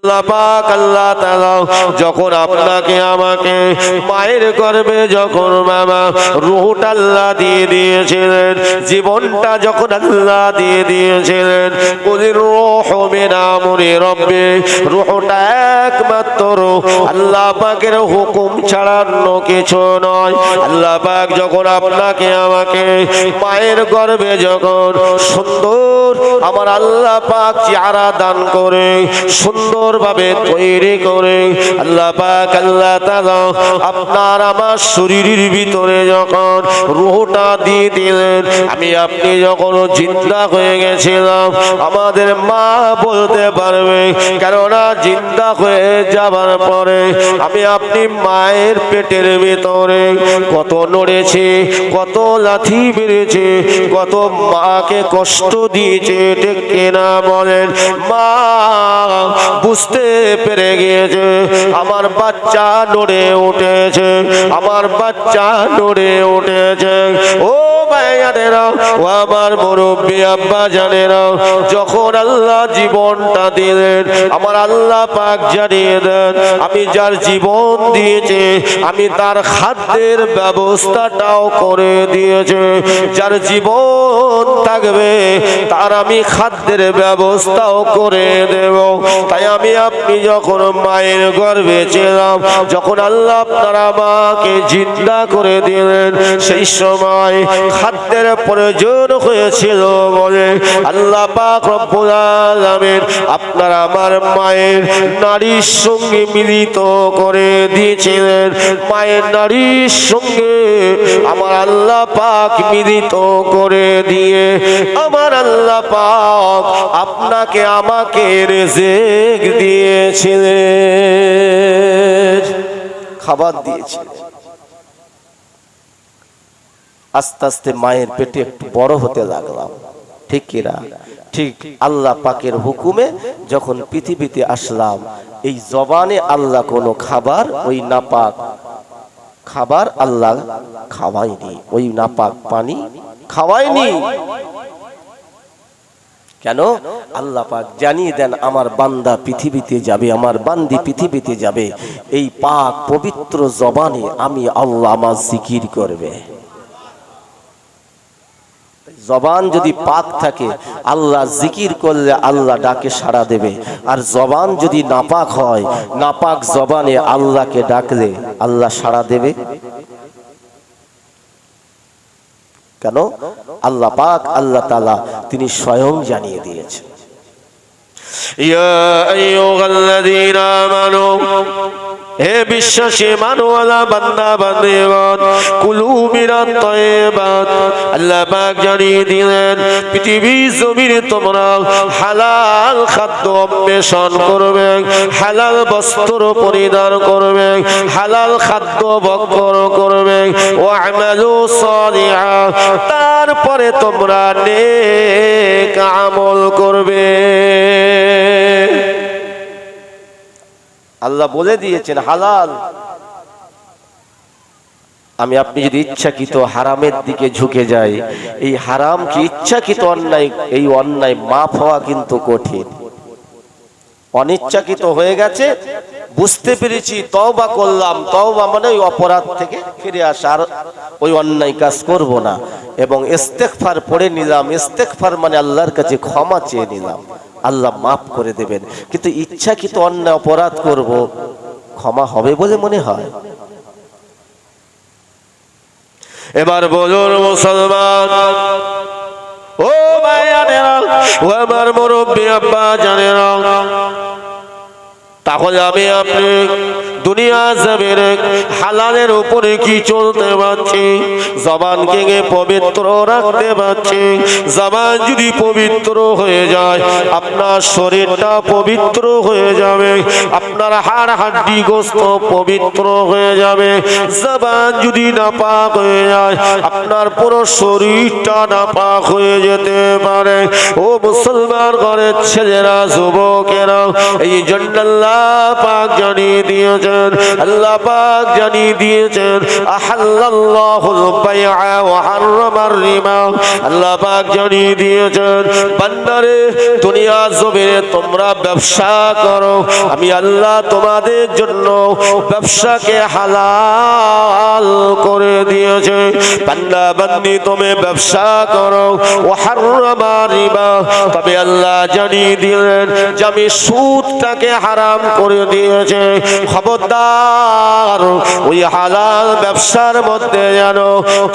আল্লাহ পাক আল্লাহ তাআলা যখন আপনাকে আমাকে মায়ের গর্ভে যখন মামা রূহটা আল্লাহ দিয়ে দিয়েছিলেন, জীবনটা যখন আল্লাহ দিয়ে দিয়েছিলেন, কুলির রূহু মিন আমরি রব্বি, রূহটা একমাত্র আল্লাহ পাকের হুকুম ছাড়া অন্য কিছু নয়। আল্লাহ পাক যখন আপনাকে আমাকে মায়ের গর্ভে যখন সুন্দর আমার আল্লাহ পাক চেহারা দান করে সুন্দর ভাবে তৈরি করে আল্লাহ পাক আল্লাহ তাআলা আপনার আমার শরীরের ভিতরে যখন রূহটা দিয়ে দিলেন, আমি আপনি যখন জিন্দা হয়ে গেছিলাম, আমাদের মা বলতে পারবে, কেননা জিন্দা হয়ে যাবার পরে আমি আপনি মায়ের পেটের ভিতরে কত নড়েছে, কত লাথি মেরেছে, কত মাকে কষ্ট দিয়েছে, ঠিক কিনা বলেন? মা বুঝতে পেরে গিয়েছে আমার বাচ্চা নড়ে উঠেছে, আমার বাচ্চা নড়ে উঠেছে। ও ভাইয়ানেরা, ও আমার মুরব্বী আব্বা জানেরা, যখন আল্লাহ জীবনটা দিলেন, আমার আল্লাহ পাক জানিয়ে দেন আমি যার জীবন দিয়েছে আমি তার খাদ্যের ব্যবস্থাটাও করে দিয়েছে। যার জীবন থাকবে তার আমি খাদ্যের ব্যবস্থাও করে দেব। তাই আমি আপনি যখন মায়ের গর্ভে ছিলাম, যখন আল্লাহ আপনার আমাকে জিন্দা করে দিলেন, সেই সময় খাদ্যের প্রয়োজন হয়েছিল বলে আল্লাহ পাক রব্বুল আলামিন আপনার আমার মায়ের নারীর সঙ্গে মিলিত করে দিয়েছিলেন। মায়ের নারীর সঙ্গে আমার আল্লাহ পাক মিলিত করে দিয়ে আমার আল্লাহ পাক আপনাকে আমাকে রিজিক দিয়েছিলেন, খাবার দিয়েছিলেন। আস্তে আস্তে মায়ের পেটে একটু বড় হতে লাগলাম, ঠিক কিনা? ঠিক আল্লাহ পাকের হুকুমে যখন পৃথিবীতে আসলাম, এই জবানে আল্লাহ কোনো খাবার, ওই নাপাক খাবার আল্লাহ খাওয়ায়নি, ওই নাপাক পানি খাওয়ায়নি। কেন? আল্লাহ পাক জানিয়ে দেন আমার বান্দা পৃথিবীতে যাবে, আমার বান্দি পৃথিবীতে যাবে, এই পাক পবিত্র জবানে আমি আল্লাহ আমার জিকির করবে। জবান যদি পাক থাকে, আল্লাহ জিকির করলে আল্লাহ ডাকে সাড়া দেবে। আর জবান যদি নাপাক হয়, নাপাক জবানে আল্লাহকে ডাকলে আল্লাহ সাড়া দেবে কেন? আল্লাহ পাক আল্লাহ তাআলা তিনি স্বয়ং জানিয়ে দিয়েছেন, ইয়া আইয়ুহাল্লাযীনা আমানু, হে বিশ্বাসী মানওয়ালা বান্দা বান্দিগণ, কুলু মিনাত তাইয়্যিবাত, আল্লাহ পাক জানিয়ে দিলেন পৃথিবীর জমিনে তোমরা হালাল খাদ্য অন্বেষণ করবে, হালাল বস্ত্র পরিধান করবে, হালাল খাদ্য ভক্ষণ করবে, ওয়া'মালু সালিহা, তারপরে তোমরা নেক আমল করবে। আল্লাহ বলে দিয়েছেন হালাল। আমি আপনি যদি ইচ্ছাকৃত হারামের দিকে ঝুঁকে যাই, এই হারাম কি ইচ্ছাকৃত অন্যায়, এই অন্যায় মাফ হওয়া কিন্তু কঠিন। অনিচ্ছাকৃত হয়ে গেছে, বুঝতে পেরেছি, তওবা করলাম, তওবা মানে ওই অপরাধ থেকে ফিরে আসা, আর ওই অন্যায় কাজ করব না, এবং ইস্তেগফার পড়ে নিলাম। ইস্তেগফার মানে আল্লাহর কাছে ক্ষমা চেয়ে নিলাম, আল্লাহ মাফ করে দেবেন। কিন্তু ইচ্ছাকৃত অন্যায় অপরাধ করব, ক্ষমা হবে বলে মনে হয়? এবার বলুন মুসলমান, ও ভাইয়ানেরা, ও আমার মুরব্বী আব্বা জানেরা, তাহলে আমি আপনি দুনিয়া জমিনে হালালের উপরে কি চলতে পারছি? জবানকে পবিত্র রাখতে পারছি। জবান যদি পবিত্র হয়ে যায়, আপনার শরীরটা পবিত্র হয়ে যাবে, আপনার হাড় হাড্ডি গোস্ত পবিত্র হয়ে যাবে। জবান যদি নাপাক হয়ে যায়, আপনার পুরো শরীরটা নাপাক হয়ে যেতে পারে। ও মুসলমান ঘরের ছেলেরা, যুবকেরা, এই জন্য আল্লাহ পাক জানিয়ে দিয়েছে দিয়েছেন, আল্লাহ পাক জানিয়ে দিয়েছেন আহাল্লাল্লাহুল বাইআ ওয়া হাররামার রিবা। আল্লাহ পাক জানিয়ে দিয়েছেন বান্দারে দুনিয়া জমিনে তোমরা ব্যবসা করো, আমি আল্লাহ তোমাদের জন্য ব্যবসাকে হালাল করে দিয়েছে। বান্দা বান্দি তুমি ব্যবসা করো, ওয়া হাররামার রিবা, তবে আল্লাহ জানিয়ে দিলেন যে আমি সুদটাকে হারাম করে দিয়েছে। খবরদার ওই হালাল ব্যবসার মধ্যে যেন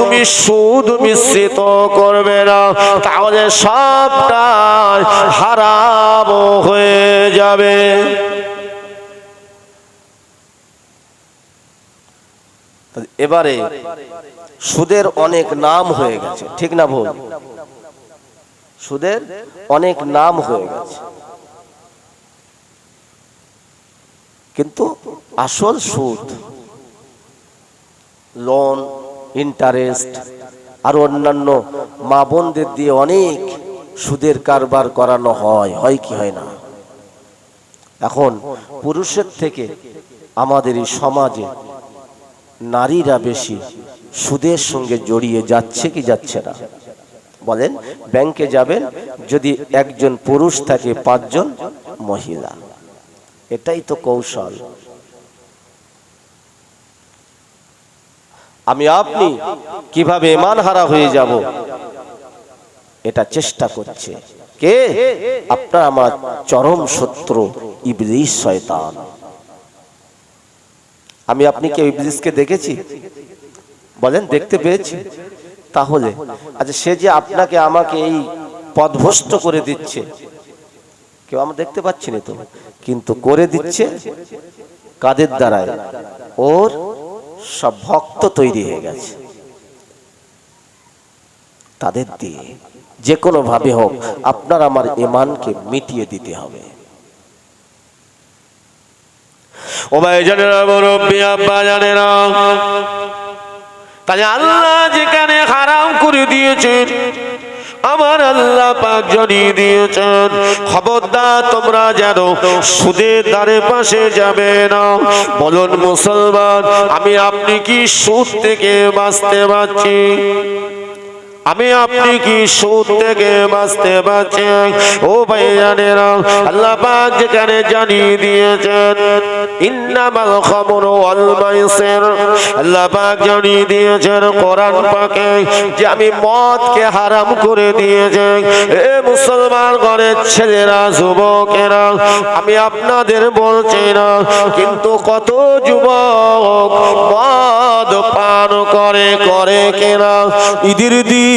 তুমি সুদ মিশ্রিত করবে না, তাহলে সবটাই হারাম হয়ে যাবে। এবারে সুদের অনেক নাম হয়ে গেছে, ঠিক না ভুল? সুদের অনেক নাম হয়ে গেছে, কিন্তু আসল সুদ, লোন, ইন্টারেস্ট আর অন্যান্য মা বোনদের দিয়ে অনেক সুদের কারবার করানো হয় কি হয় না? এখন পুরুষের থেকে আমাদের এই সমাজে নারীরা বেশি সুদের সঙ্গে জড়িয়ে যাচ্ছে কি যাচ্ছে না? বলেন, ব্যাংকে যাবেন, যদি একজন পুরুষ থাকে 5 জন মহিলা, এটাই তো কৌশল। আমি আপনি কিভাবে ঈমান হারা হয়ে যাব এটা চেষ্টা করছে কে? আপনার আমার চরম শত্রু ইবলিস, শয়তান। আমি আপনি কি ইবলিসকে দেখেছি? বলেন, দেখতে পেয়েছি? তাহলে আচ্ছা, সে যে আপনাকে আমাকে এই পথভ্রষ্ট করে দিচ্ছে, কেউ আমরা দেখতে পাচ্ছি না তো, কিন্তু করে দিচ্ছে কাদের দ্বারায়? ওর সব ভক্ত তৈরি হয়ে গেছে, তাদের দিয়ে যে কোনো ভাবে হোক আপনার আমার ঈমানকে মিটিয়ে দিতে হবে। ও ভাই জানেরা, মুরব্বি আব্বা জানেরা, তাই আল্লাহ যেখানে হারাম করে দিয়েছেন, আমার আল্লাহ পাক জানিয়ে দিয়েছেন খবরদার তোমরা যেন সুদের ধারে পাশে যাবে না। বলুন মুসলমান, আমি আপনি কি সুদ থেকে বাঁচতে পারছি? আমি আপনি কি সুদ থেকে বাঁচতে পারছেন? ও ভাইজানেরা, আল্লাহ পাক যেখানে জানিয়ে দিয়েছেন ইন্নামাল খামরু ওয়াল মাইসির, আল্লাহ পাক জানিয়ে দিয়েছেন কোরআন পাকে যে আমি মদকে হারাম করে দিয়েছি। এ মুসলমান ঘরের ছেলেরা, যুবকেরা, আমি আপনাদের বলছি না, কিন্তু কত যুবক মদ পান করে কিনা ঈদের দিন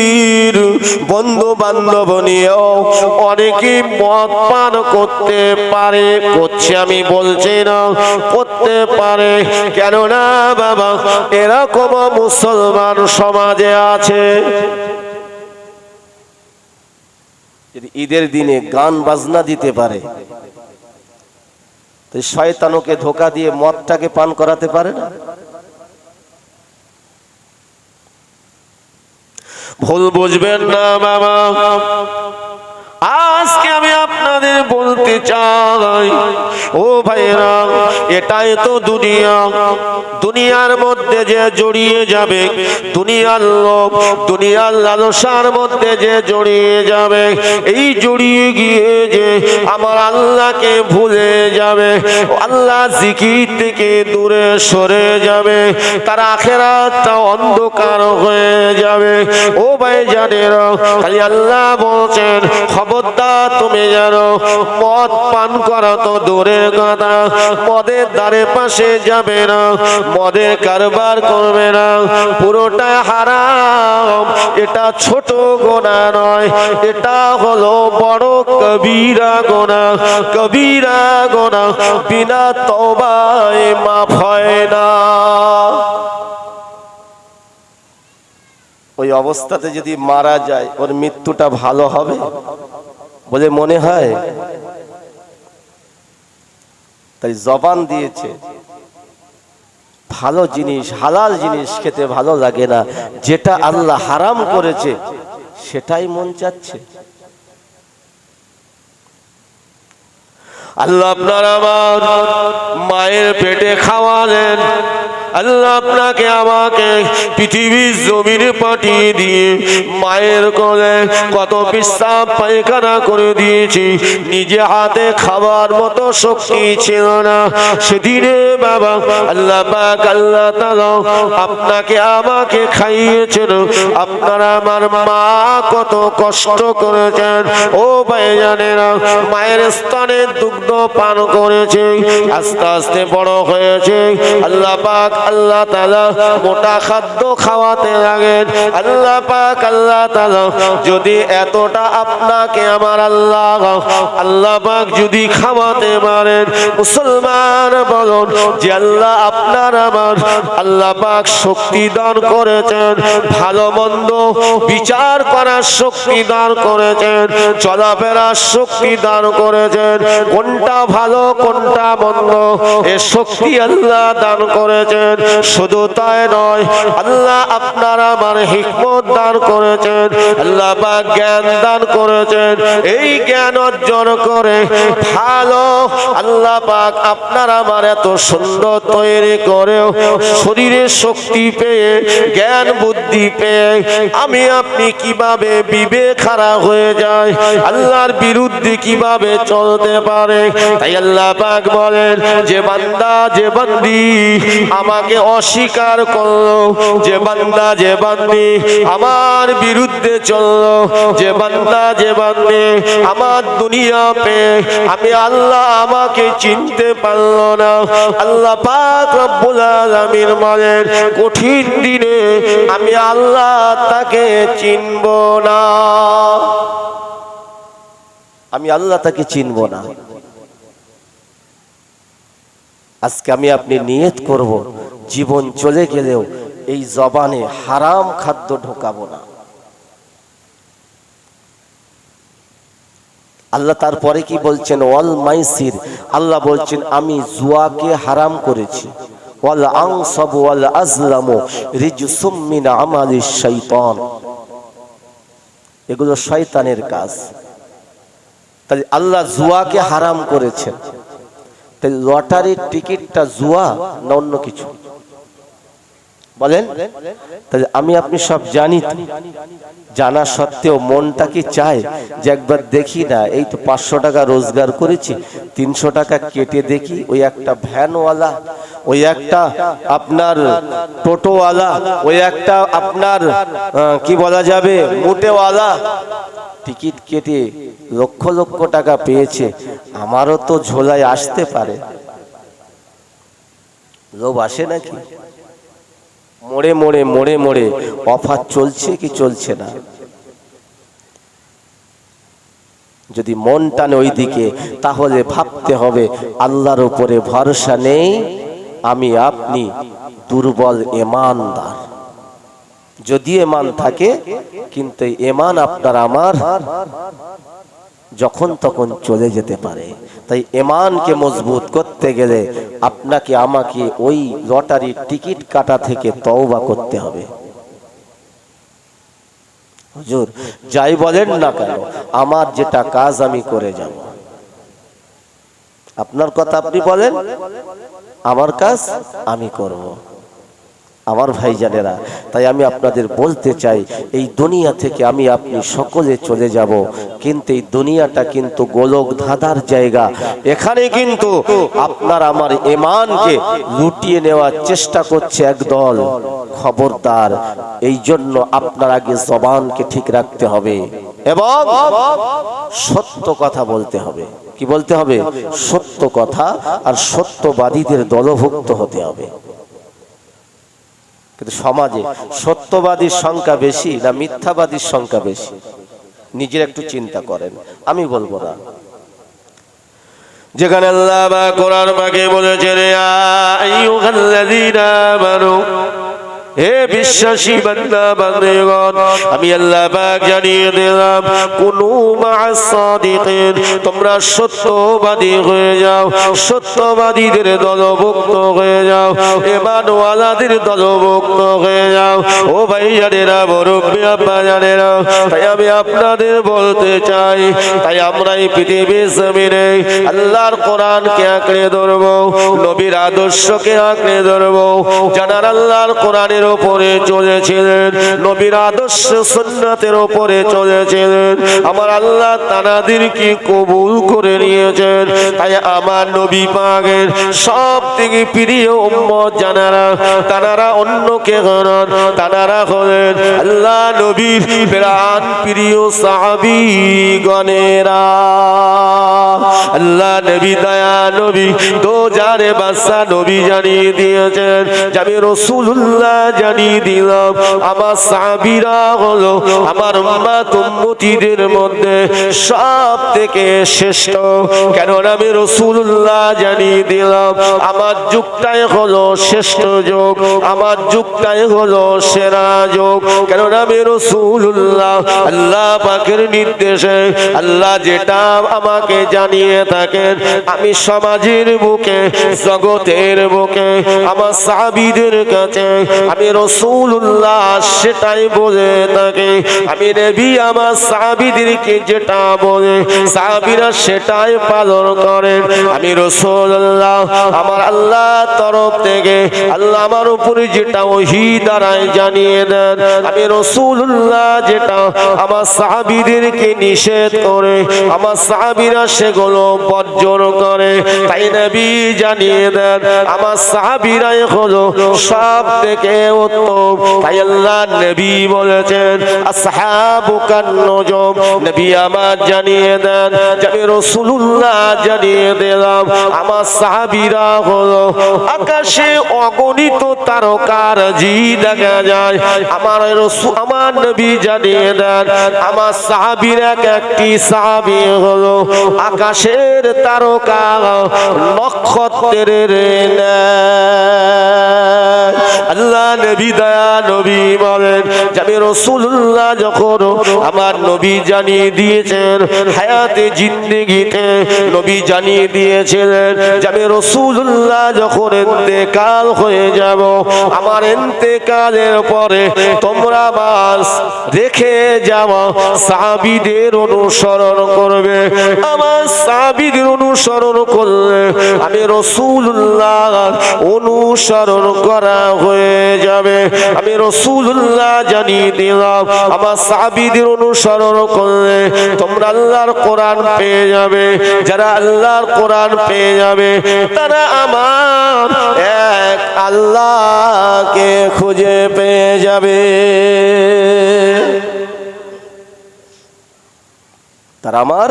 বন্ধু বান্ধব নিয়েও অনেকে মদ পান করতে পারে, করছে আমি বলছি না, করতে পারে। কেননা বাবা, এরকম মুসলমান সমাজে আছে। যদি ঈদের দিনে গান বাজনা দিতে পারে, তো শয়তানকে ধোকা দিয়ে মদটাকে পান করাতে পারে না? ভুল বুঝবেন না বাবা, আজকে আমি আপনাদের বলতে চাই, ও ভাইরা, এটাই তো দুনিয়া। দুনিয়ার মধ্যে যে জড়িয়ে যাবে, দুনিয়ার লোভ, দুনিয়ার লালসার মধ্যে যে জড়িয়ে যাবে, এই জড়িয়ে গিয়ে যে আমার আল্লাহকে ভুলে যাবে, আল্লাহ জিকির থেকে দূরে সরে যাবে, তার আখিরাতটা অন্ধকার হয়ে যাবে। ও ভাইজানেরা, খালি আল্লাহ বলছেন খবরদার তুমি জানো মদ পান করা তো দূরের কথা, মদের ধারে পাশে যাবে না, মদের কারবার করবে না, পুরোটা হারাম। এটা ছোট গুনাহ নয়, এটা হলো বড় কবিরা গুনাহ। কবিরা গুনাহ বিনা তওবায় মাফ হয় না। ওই অবস্থাতে যদি মারা যায়, ওর মৃত্যুটা ভালো হবে বলে মনে হয়? তাই জবান দিয়েছে, ভালো জিনিস, হালাল জিনিস খেতে ভালো লাগে না, যেটা আল্লাহ হারাম করেছে সেটাই মন চাচ্ছে। আল্লাহ আপনার আমার মায়ের পেটে খাওয়ালেন, আল্লাহ আপনাকে আমাকে পৃথিবীর জমিনে পাঠিয়ে দিয়ে মায়ের কোলে কত বিশ্রাম পায়খানা করে দিয়েছি, নিজে হাতে খাবার মতো শক্তি ছিল না সেদিনে বাবা। আল্লাহ পাক আল্লাহ তাআলা আপনাকে আমাকে খাইয়েছেন। আপনারা আমার মা কত কষ্ট করেছেন ও ভাইজানেরা, মায়ের স্তনে দুগ্ধ পান করেছে, আস্তে আস্তে বড় হয়েছে। আল্লাহ পাক আল্লাহ তাআলা মোটা খাদ্য খাওয়াতে লাগেন। আল্লাহ পাক আল্লাহ তাআলা যদি এতটা আপনাকে আমার আল্লাহ পাক যদি খাওয়াতে পারেন, মুসলমান বলুন যে আল্লাহ আপনার আমার আল্লাহ পাক শক্তি দান করেছেন, ভালো মন্দ বিচার করার শক্তি দান করেছেন, চলাফেরার শক্তি দান করেছেন, কোনটা ভালো কোনটা মন্দ এ শক্তি আল্লাহ দান করেছেন। শুধু তাই নয়, আল্লাহ আপনার আমার হিকমত দান করেছেন, আল্লাহ পাক জ্ঞান দান করেছেন। এই জ্ঞান অর্জন করে ভালো আল্লাহ পাক আপনার আমার এত সুন্দর তৈরি করেও শরীরে শক্তি পেয়ে জ্ঞান বুদ্ধি পেয়ে আমি আপনি কিভাবে বিবেক খারাপ হয়ে যায়, আল্লাহর বিরুদ্ধে কিভাবে চলতে পারে। তাই আল্লাহ পাক বলেন যে বান্দা যে বান্দি আমাকে অস্বীকার করলো, যে বান্দা যে বান্দি আমার বিরুদ্ধে চললো, যে বান্দা যে বান্দি আমার দুনিয়া পেয়ে আমি আল্লাহ আমাকে চিনতে পারলো না, আল্লাহ পাক রব্বুল আলামিন বলেন কঠিন দিনে আমি আল্লাহ তাকে চিনব না, আমি আল্লাহ তাকে চিনব না। আজকে আমি আপনি নিয়ত করব জীবন চলে গেলেও এই জবানে হারাম খাদ্য ঢোকাবো না। আল্লাহ তারপরে কি বলছেন, ওয়াল মাইসির, আল্লাহ বলছেন আমি জুয়াকে হারাম করেছি, ওয়াল আনসাব ওয়াল আজলামু রিজসুম মিন আমালিশ শাইতান, এগুলো শয়তানের কাজ। তাই আল্লাহ জুয়াকে হারাম করেছেন। তাই লটারির টিকিটটা জুয়া না অন্য কিছু বলেন? তাই আমি আপনি সব জানি, জানা সত্ত্বেও মনটা কি চায় যে একবার দেখি না, এই তো 500 টাকা রোজগার করেছি, 300 টাকা কেটে দেখি ওই একটা ভ্যানওয়ালা, ওই একটা আপনার টোটোওয়ালা, ওই একটা আপনার কি বলা যাবে মুটেওয়ালা টিকিট কেটে লক্ষ লক্ষ টাকা পেয়েছে, আমারও তো ঝোলায় আসতে পারে। লোভ আসে নাকি? মোড়ে মোড়ে মোড়ে মোড়ে অফার চলছে কি চলছে না? যদি মন টানে ওই দিকে, তাহলে ভাবতে হবে আল্লাহর উপরে ভরসা নেই, আমি আপনি দুর্বল ঈমানদার। যদি ঈমান থাকে, কিন্তু ঈমান আপনার আমার যখন তখন চলে যেতে পারে। তাই ঈমানকে মজবুত করতে গেলে আপনাকে আমাকে ওই লটারির টিকিট কাটা থেকে তওবা করতে হবে। হুজুর যাই বলেন না কেন, আমার যেটা কাজ আমি করে যাব। আপনার কথা আপনি বলেন, আমার কাজ আমি করব। আমার ভাইজানেরা, তাই আমি আপনাদের বলতে চাই, এই দুনিয়া থেকে আমি আপনি সকলে চলে যাব, কিন্তু এই দুনিয়াটা কিন্তু গোলক ধাঁধার জায়গা। এখানে কিন্তু আপনার আমার ঈমানকে লুটিয়ে নেওয়ার চেষ্টা করছে একদল। খবরদার, এই জন্য আপনার আগে জবানকে ঠিক রাখতে হবে এবং সত্য কথা বলতে হবে। কি বলতে হবে? সত্য কথা। আর সত্যবাদীদের দলভুক্ত হতে হবে। কিন্তু সমাজে সত্যবাদীর সংখ্যা বেশি না মিথ্যাবাদীর সংখ্যা বেশি? নিজের একটু চিন্তা করেন, আমি বলবো না। যেখানে আল্লাহ কোরআন পাকে বলেছেন, ইয়া আইয়ুহাল্লাযীনা আমানু হে বিশ্বাসী বান্দা বান্দীগণ, আমি আল্লাহ পাক জানিয়ে দিলাম কুনু মা'আস সাদিকিন, তোমরা সত্যবাদী হয়ে যাও, সত্যবাদীদের দলভুক্ত হয়ে যাও, ঈমানওয়ালাদের দলভুক্ত হয়ে যাও। ও ভাইজানেরা, মুরব্বি আব্বা জানেরা, তাই আমি আপনাদের বলতে চাই, তাই আমরা এই পৃথিবীর জমিনে আল্লাহর কোরআনকে আঁকড়ে ধরবো, নবীর আদর্শকে আঁকড়ে ধরবো। যারা আল্লাহর কোরআনের উপরে চলেছিলেন, নবীর আদর্শ সুন্নাতের উপরে চলেছিলেন, আমার আল্লাহ তানাদেরকে কবুল করে নিয়েছেন। তাই আমার নবী পাকের সব থেকে প্রিয় উম্মত জানারা, তানারা অন্যকে হন, তানারা হলেন আল্লাহ নবীর প্রাণ প্রিয় সাহাবী গণেরা। আল্লাহ নবী দয়া নবী দোজারে বাদশা নবী জানিয়ে দিয়েছেন যে আমি রাসূলুল্লাহ জানিয়ে দিলাম আমার সাহাবীরা হলো আমার উম্মত উম্মতীদের মধ্যে সব থেকে শ্রেষ্ঠ। কেন আমি রাসূলুল্লাহ জানিয়ে দিলাম আমার যুগটাই হলো শ্রেষ্ঠ যুগ, আমার যুগটাই হলো সেরা যুগ। কেন আমি রাসূলুল্লাহ আল্লাহ পাকের নির্দেশে আল্লাহ যেটা আমাকে জানিয়ে থাকেন, আমি সমাজের বুকে জগতের বুকে আমার সাহাবীদের কাছে আমি রাসূলুল্লাহ সেটাই বলে থাকি। আমি নবী আমার সাহাবীদেরকে যেটা বলে সাহাবীরা সেটাই পালন করেন। আমি রাসূলুল্লাহ আমার আল্লাহর তরফ থেকে আল্লাহ আমার উপরে যেটা ওহী দ্বারাই জানিয়ে দেন, আমি রাসূলুল্লাহ যেটা আমার সাহাবীদেরকে নিষেধ করে আমার সাহাবীরা সেগুলো বর্জন করে। তাই নবী জানিয়ে দেন আমার সাহাবীরাই হলো সব থেকে উত্তম। তাই আল্লাহ নবী বলেছেন আসহাবুকান নুজুম, নবী আমার জানিয়ে দেন যে আমি রাসূলুল্লাহ জানিয়ে দিলাম আমার সাহাবীরা হলো আকাশে অগণিত তারকার জি দেখা যায়। আমার রাসূল আমার নবী জানিয়ে দেন আমার সাহাবীর একটি সাহাবী হলো আকাশের তারকা নক্ষত্রের ন্যায়। আল্লাহ নবী দয়া নবী বলেন যে আমি রাসূলুল্লাহ যখন আমার নবী জানিয়ে দিয়েছেন হায়াতে জিন্দেগিতে নবী জানিয়ে দিয়েছিলেন যে আমি রাসূলুল্লাহ যখন ইন্তেকাল হয়ে যাব, আমার ইন্তেকালের পরে তোমরা মাস রেখে যাওয়া সাহাবীদের অনুসরণ করবে। আমার সাহাবীদের অনুসরণ করলে আমি রাসূলুল্লাহ অনুসরণ করা হয়ে যাবে। আমি রাসূলুল্লাহ জানিয়ে দিলাম আমার সাহাবীদের অনুসরণ করলে তোমরা আল্লাহর কোরআন পেয়ে যাবে। যারা আল্লাহর কোরআন পেয়ে যাবে তারা আমার এক আল্লাহকে খুঁজে পেয়ে যাবে। তারা আমার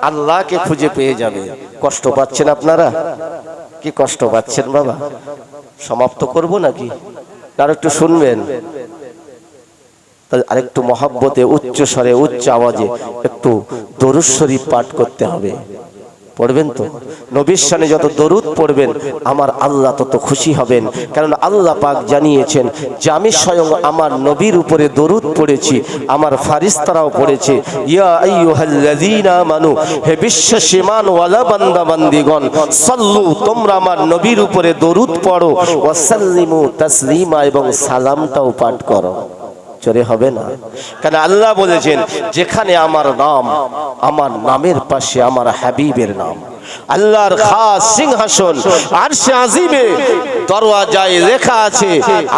আল্লাহকে খুঁজে পেয়ে যাবে। কষ্ট পাচ্ছেন আপনারা? কি কষ্ট পাচ্ছেন বাবা? সমাপ্ত করব নাকি আর একটু শুনবেন? আরেকটু মহব্বতে উচ্চ স্বরে উচ্চ আওয়াজে একটু দরুদ শরীফ পাঠ করতে হবে। পড়বেন তো? নবীর শানে যত দরুদ পড়বেন আমার আল্লাহ তত খুশি হবেন। কারণ আল্লাহ পাক জানিয়েছেন যে আমি স্বয়ং আমার নবীর উপরে দরুদ পড়েছি, আমার ফারিস্তারাও পড়েছে। ইয়া আইয়ুহাল্লাযীনা আমানু, হে বিশ্বাসী ঈমানওয়ালা বান্দা বান্দিগণ, সাল্লু, তোমরা আমার নবীর উপরে দরুদ পড়ো, ওয়া সাল্লিমু তাসলিমা, এবং সালামটাও পাঠ করো। চলে হবে না? কারণ আল্লাহ বলেছেন যেখানে আমার নাম, আমার নামের পাশে আমার হাবিবের নাম, আল্লাহর খাস সিংহাসন আরশে আজিমে দরওয়াজায় লেখা আছে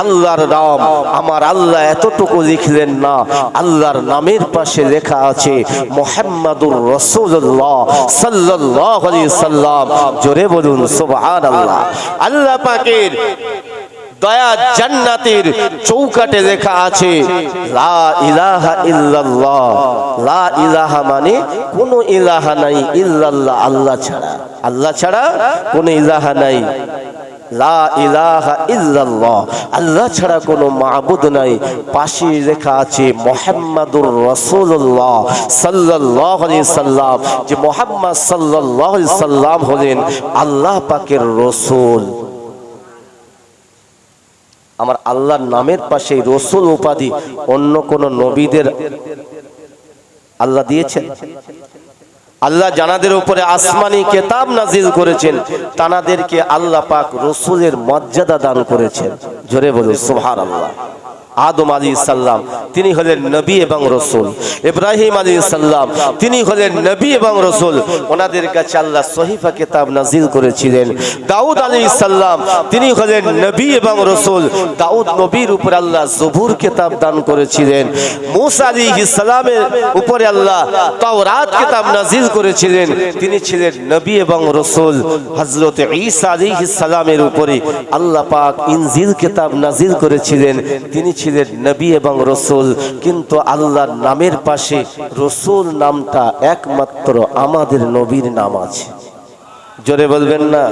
আল্লাহর নাম। আমার আল্লাহ এতটুকু লিখলেন না, আল্লাহর নামের পাশে লেখা আছে মুহাম্মাদুর রাসূলুল্লাহ সাল্লাল্লাহু আলাইহি সাল্লাম। জোরে বলুন সুবহানাল্লাহ। আল্লাহ পাকের দয়া জান্নাতের চৌকাটে লেখা আছে লা ইলাহা ইল্লাল্লাহ। লা ইলাহা মানে কোনো ইলাহা নাই ইল্লাল্লাহ, আল্লাহ ছাড়া, আল্লাহ ছাড়া কোনো ইলাহা নাই। লা ইলাহা ইল্লাল্লাহ, আল্লাহ ছাড়া কোনো মাবুদ নাই। পাশে লেখা আছে মুহাম্মাদুর রাসূলুল্লাহ সাল্লাল্লাহু আলাইহি সাল্লাম, যে মুহাম্মদ সাল্লাল্লাহু আলাইহি সাল্লাম হলেন আল্লাহ পাকের রাসূল। আমার আল্লাহর নামের পাশে রসুল উপাধি অন্য কোন নবীদের আল্লাহ দিয়েছেন? আল্লাহ জানাদের উপরে আসমানি কিতাব নাজিল করেছেন, তানাদেরকে আল্লাহ পাক রসুলের মর্যাদা দান করেছেন। জোরে বলুন সুবহানাল্লাহ। আদম আলাইহিস সালাম তিনি হলেন নবী এবং রসুল। ইব্রাহিম আলাইহিস সালাম তিনি হলেন নবী এবং রসুল, ওনাদের কাছে আল্লাহ সহিফা কিতাব নাজিল করেছিলেন। দাউদ আলাইহিস সালাম তিনি হলেন নবী এবং রসুল, দাউদ নবীর উপর আল্লাহ জবুর কিতাব দান করেছিলেন। মূসা আলাইহিস সালামের উপরে আল্লাহ তাওরাত কিতাব নাজিল করেছিলেন, তিনি ছিলেন নবী এবং রসুল। হযরত ঈসা আলাইহিস সালামের উপরে আল্লাহ পাক ইনজিল কিতাব নাজিল করেছিলেন, তিনি ছিলেন নবী এবং রসুল। কিন্তু আল্লাহর নামের পাশে রসুল নামটা একমাত্র আমাদের নবীর নাম আছে। জোরে বলবেন না?